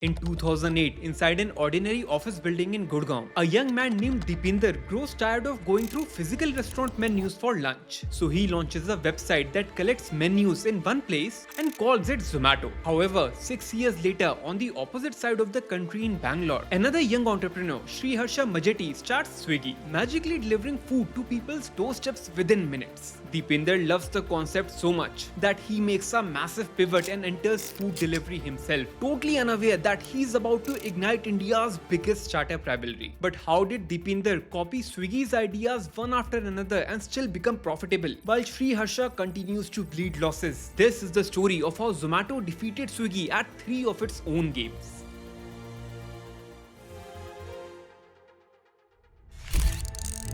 In 2008, inside an ordinary office building in Gurgaon, a young man named Deepinder grows tired of going through physical restaurant menus for lunch. So he launches a website that collects menus in one place and calls it Zomato. However, 6 years later, on the opposite side of the country in Bangalore, another young entrepreneur, Sriharsha Majety, starts Swiggy, magically delivering food to people's doorsteps within minutes. Deepinder loves the concept so much that he makes a massive pivot and enters food delivery himself, totally unaware that he's about to ignite India's biggest startup rivalry. But how did Deepinder copy Swiggy's ideas one after another and still become profitable, while Sriharsha continues to bleed losses? This is the story of how Zomato defeated Swiggy at 3 of its own games.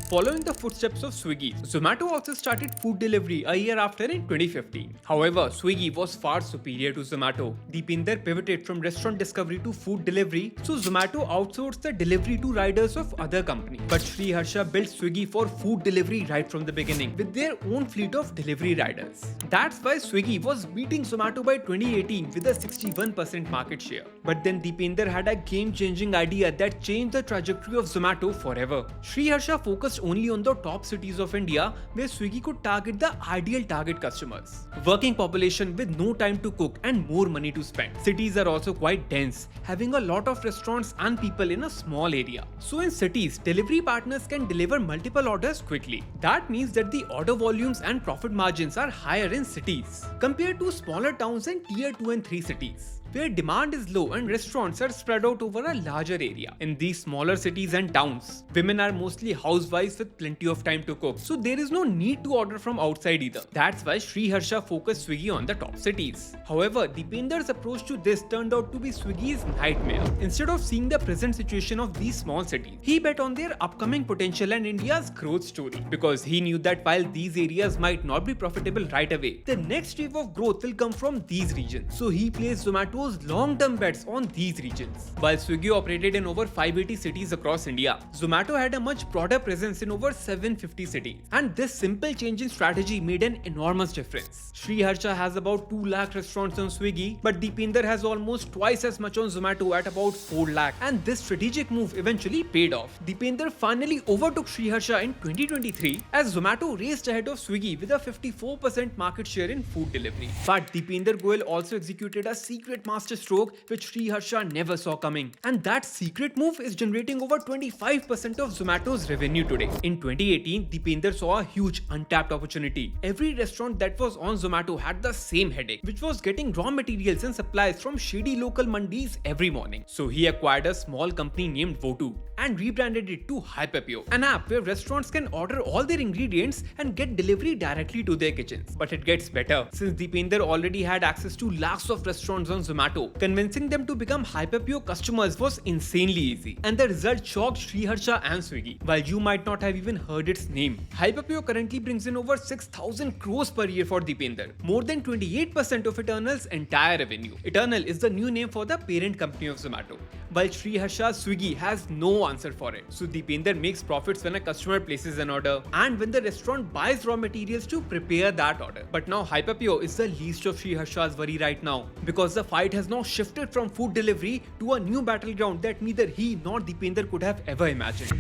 Following the footsteps of Swiggy, Zomato also started food delivery a year after in 2015. However, Swiggy was far superior to Zomato. Deepinder pivoted from restaurant discovery to food delivery, so Zomato outsourced the delivery to riders of other companies. But Sriharsha built Swiggy for food delivery right from the beginning, with their own fleet of delivery riders. That's why Swiggy was beating Zomato by 2018 with a 61% market share. But then Deepinder had a game-changing idea that changed the trajectory of Zomato forever. Sriharsha focused only on the top cities of India, where Swiggy could target the ideal target customers. Working population with no time to cook and more money to spend. Cities are also quite dense, having a lot of restaurants and people in a small area. So in cities, delivery partners can deliver multiple orders quickly. That means that the order volumes and profit margins are higher in cities compared to smaller towns in tier 2 and 3 cities, where demand is low and restaurants are spread out over a larger area. In these smaller cities and towns, women are mostly housewives with plenty of time to cook, so there is no need to order from outside either. That's why Sriharsha focused Swiggy on the top cities. However, Deepinder's approach to this turned out to be Swiggy's nightmare. Instead of seeing the present situation of these small cities, he bet on their upcoming potential and India's growth story, because he knew that while these areas might not be profitable right away, the next wave of growth will come from these regions. So he placed Zomato's long-term bets on these regions. While Swiggy operated in over 580 cities across India, Zomato had a much broader presence in over 750 cities. And this simple change in strategy made an enormous difference. Sriharsha has about 2 lakh restaurants on Swiggy, but Deepinder has almost twice as much on Zomato at about 4 lakh. And this strategic move eventually paid off. Deepinder finally overtook Sriharsha in 2023 as Zomato raced ahead of Swiggy with a 54% market share in food delivery. But Deepinder Goyal also executed a secret masterstroke which Sriharsha never saw coming. And that secret move is generating over 25% of Zomato's revenue today. In 2018, Deepinder saw a huge untapped opportunity. Every restaurant that was on Zomato had the same headache, which was getting raw materials and supplies from shady local mandis every morning. So he acquired a small company named Votu and rebranded it to Hyperpure, an app where restaurants can order all their ingredients and get delivery directly to their kitchens. But it gets better. Since Deepinder already had access to lakhs of restaurants on Zomato, convincing them to become Hyperpure customers was insanely easy. And the result shocked Sriharsha and Swiggy. While you might not have even heard its name, Hyperpure currently brings in over 6,000 crores per year for Deepinder, more than 28% of Eternal's entire revenue. Eternal is the new name for the parent company of Zomato, while Sriharsha's Swiggy has no answer for it. So Deepinder makes profits when a customer places an order and when the restaurant buys raw materials to prepare that order. But now Hyperpure is the least of Sriharsha's worry right now, because the fight has now shifted from food delivery to a new battleground that neither he nor Deepinder could have ever imagined.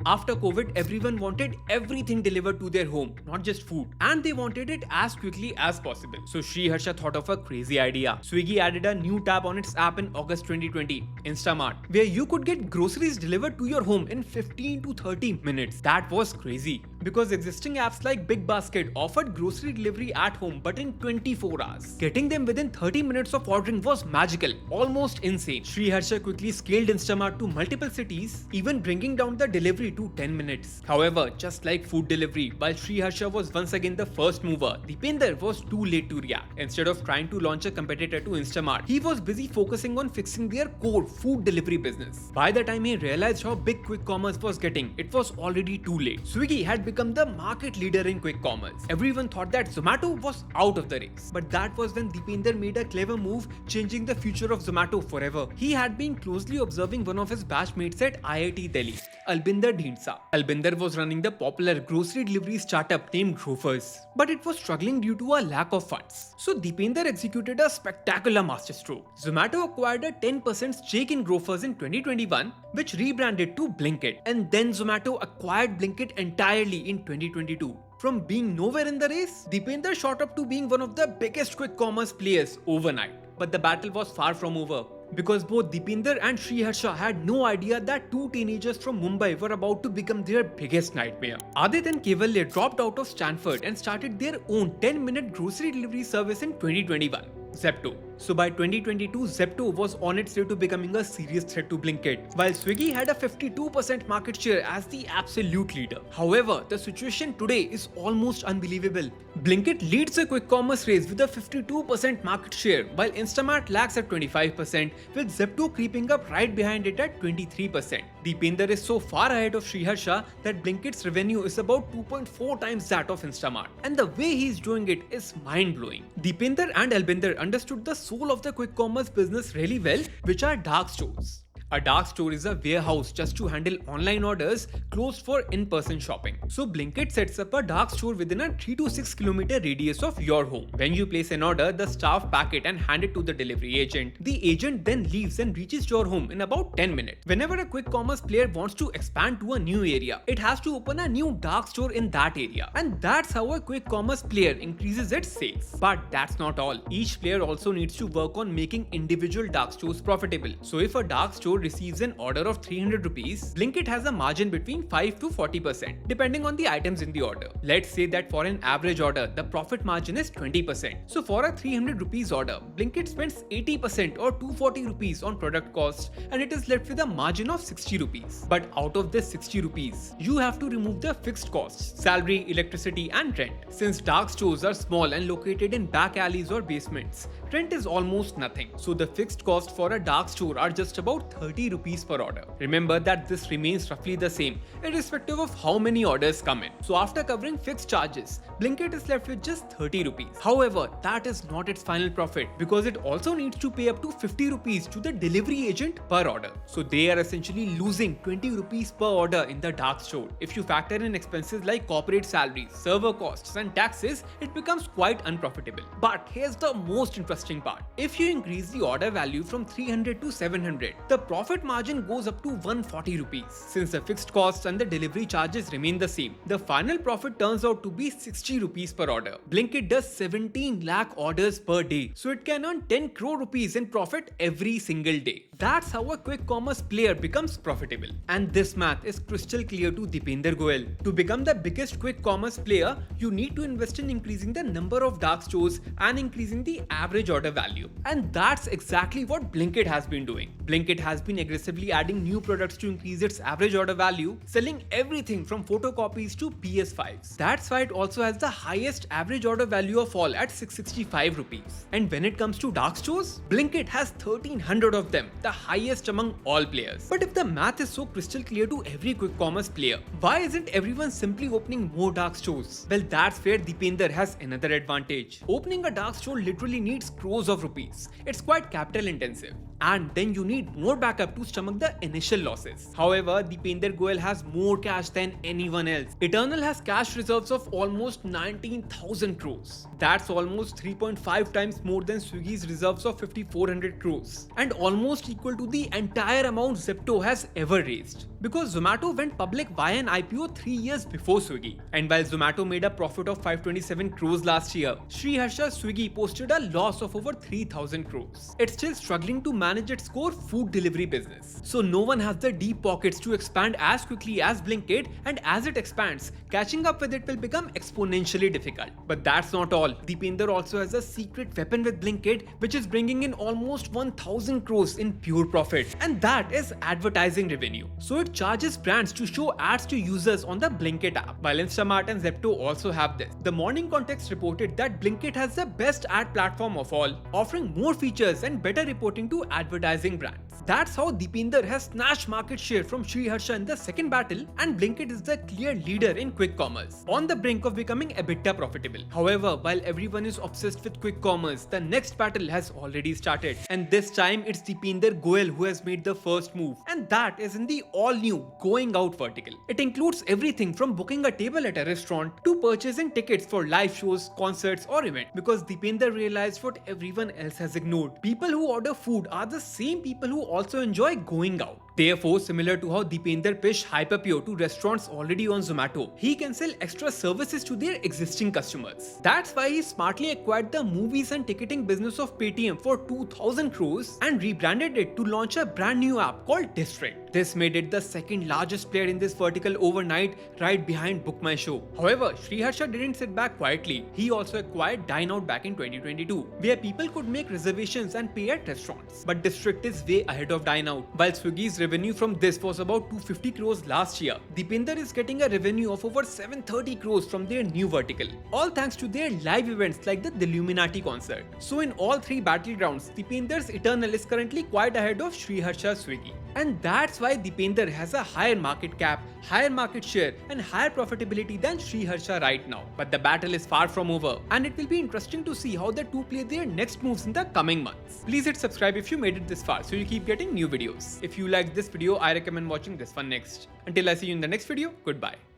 After COVID, everyone wanted everything delivered to their home, not just food. And they wanted it as quickly as possible. So Sriharsha thought of a crazy idea. Swiggy added a new tab on its app in August 2020, Instamart, where you could get groceries delivered to your home in 15 to 30 minutes. That was crazy, because existing apps like Big Basket offered grocery delivery at home but in 24 hours. Getting them within 30 minutes of ordering was magical, almost insane. Sriharsha quickly scaled Instamart to multiple cities, even bringing down the delivery to 10 minutes. However, just like food delivery, while Sriharsha was once again the first mover, Deepinder was too late to react. Instead of trying to launch a competitor to Instamart, he was busy focusing on fixing their core food delivery business. By the time he realized how big quick commerce was getting, it was already too late. Swiggy had become the market leader in quick commerce. Everyone thought that Zomato was out of the race. But that was when Deepinder made a clever move, changing the future of Zomato forever. He had been closely observing one of his batchmates at IIT Delhi Albinder Dhindsa. Albinder was running the popular grocery delivery startup named Grofers, but it was struggling due to a lack of funds. So Deepinder executed a spectacular masterstroke. Zomato acquired a 10% stake in Grofers in 2021, which rebranded to Blinkit, and then Zomato acquired Blinkit entirely in 2022. From being nowhere in the race, Deepinder shot up to being one of the biggest quick commerce players overnight. But the battle was far from over, because both Deepinder and Sriharsha had no idea that two teenagers from Mumbai were about to become their biggest nightmare. Adit and Kevalya dropped out of Stanford and started their own 10-minute grocery delivery service in 2021. Zepto. So by 2022, Zepto was on its way to becoming a serious threat to Blinkit, while Swiggy had a 52% market share as the absolute leader. However, the situation today is almost unbelievable. Blinkit leads the quick commerce race with a 52% market share, while Instamart lags at 25%, with Zepto creeping up right behind it at 23%. Deepinder is so far ahead of Sriharsha that Blinkit's revenue is about 2.4 times that of Instamart, and the way he's doing it is mind-blowing. Deepinder and Albinder understood the soul of the quick commerce business really well, which are dark stores. A dark store is a warehouse just to handle online orders closed for in-person shopping. So Blinkit sets up a dark store within a 3 to 6 kilometer radius of your home. When you place an order, the staff pack it and hand it to the delivery agent. The agent then leaves and reaches your home in about 10 minutes. Whenever a quick commerce player wants to expand to a new area, it has to open a new dark store in that area. And that's how a quick commerce player increases its sales. But that's not all. Each player also needs to work on making individual dark stores profitable. So if a dark store receives an order of 300 rupees, Blinkit has a margin between 5 to 40% depending on the items in the order. Let's say that for an average order, the profit margin is 20%. So for a 300 rupees order, Blinkit spends 80% or 240 rupees on product cost, and it is left with a margin of 60 rupees. But out of this 60 rupees, you have to remove the fixed costs, salary, electricity and rent. Since dark stores are small and located in back alleys or basements, rent is almost nothing. So the fixed cost for a dark store are just about 30 rupees per order. Remember that this remains roughly the same irrespective of how many orders come in. So after covering fixed charges, Blinkit is left with just 30 rupees. However, that is not its final profit, because it also needs to pay up to 50 rupees to the delivery agent per order. So they are essentially losing 20 rupees per order in the dark store. If you factor in expenses like corporate salaries, server costs and taxes, it becomes quite unprofitable. But here's the most interesting part. If you increase the order value from 300 to 700, the profit margin goes up to 140 rupees. Since the fixed costs and the delivery charges remain the same, the final profit turns out to be 60 rupees per order. Blinkit does 17 lakh orders per day, so it can earn 10 crore rupees in profit every single day. That's how a quick commerce player becomes profitable. And this math is crystal clear to Deepinder Goyal. To become the biggest quick commerce player, you need to invest in increasing the number of dark stores and increasing the average order value. And that's exactly what Blinkit has been doing. Blinkit has been aggressively adding new products to increase its average order value, selling everything from photocopies to PS5s. That's why it also has the highest average order value of all at 665 rupees. And when it comes to dark stores, Blinkit has 1300 of them, the highest among all players. But if the math is so crystal clear to every quick commerce player, why isn't everyone simply opening more dark stores? Well, that's where Deepinder has another advantage. Opening a dark store literally needs crores of rupees. It's quite capital intensive. And then you need more backup to stomach the initial losses. However, Deepinder Goyal has more cash than anyone else. Eternal has cash reserves of almost 19,000 crores. That's almost 3.5 times more than Swiggy's reserves of 5,400 crores, and almost equal to the entire amount Zepto has ever raised. Because Zomato went public via an IPO 3 years before Swiggy. And while Zomato made a profit of 527 crores last year, Sriharsha Swiggy posted a loss of over 3,000 crores. It's still struggling to manage its core food delivery business. So no one has the deep pockets to expand as quickly as Blinkit, and as it expands, catching up with it will become exponentially difficult. But that's not all. Deepinder also has a secret weapon with Blinkit, which is bringing in almost 1,000 crores in pure profit, and that is advertising revenue. So it charges brands to show ads to users on the Blinkit app, while Instamart and Zepto also have this. The Morning Context reported that Blinkit has the best ad platform of all, offering more features and better reporting to advertising brands. That's how Deepinder has snatched market share from Sriharsha in the second battle, and Blinkit is the clear leader in quick commerce, on the brink of becoming EBITDA profitable. However, while everyone is obsessed with quick commerce, the next battle has already started, and this time it's Deepinder Goyal who has made the first move, and that is in the all-new Going Out vertical. It includes everything from booking a table at a restaurant to purchasing tickets for live shows, concerts or events, because Deepinder realized what everyone else has ignored. People who order food are the same people who also enjoy going out. Therefore, similar to how Deepinder pitched Hyperpure to restaurants already on Zomato, he can sell extra services to their existing customers. That's why he smartly acquired the movies and ticketing business of Paytm for 2,000 crores and rebranded it to launch a brand new app called District. This made it the second largest player in this vertical overnight, right behind Book My Show. However, Sriharsha didn't sit back quietly. He also acquired Dine Out back in 2022, where people could make reservations and pay at restaurants. But District is way ahead of Dine Out. While Swiggy's revenue from this was about 250 crores last year, Deepinder is getting a revenue of over 730 crores from their new vertical, all thanks to their live events like the Illuminati concert. So in all three battlegrounds, Deepinder's Eternal is currently quite ahead of Sriharsha's Swiggy. And that's why Deepinder has a higher market cap, higher market share and higher profitability than Sriharsha right now. But the battle is far from over, and it will be interesting to see how the two play their next moves in the coming months. Please hit subscribe if you made it this far so you keep getting new videos. If you liked this video, I recommend watching this one next. Until I see you in the next video, goodbye.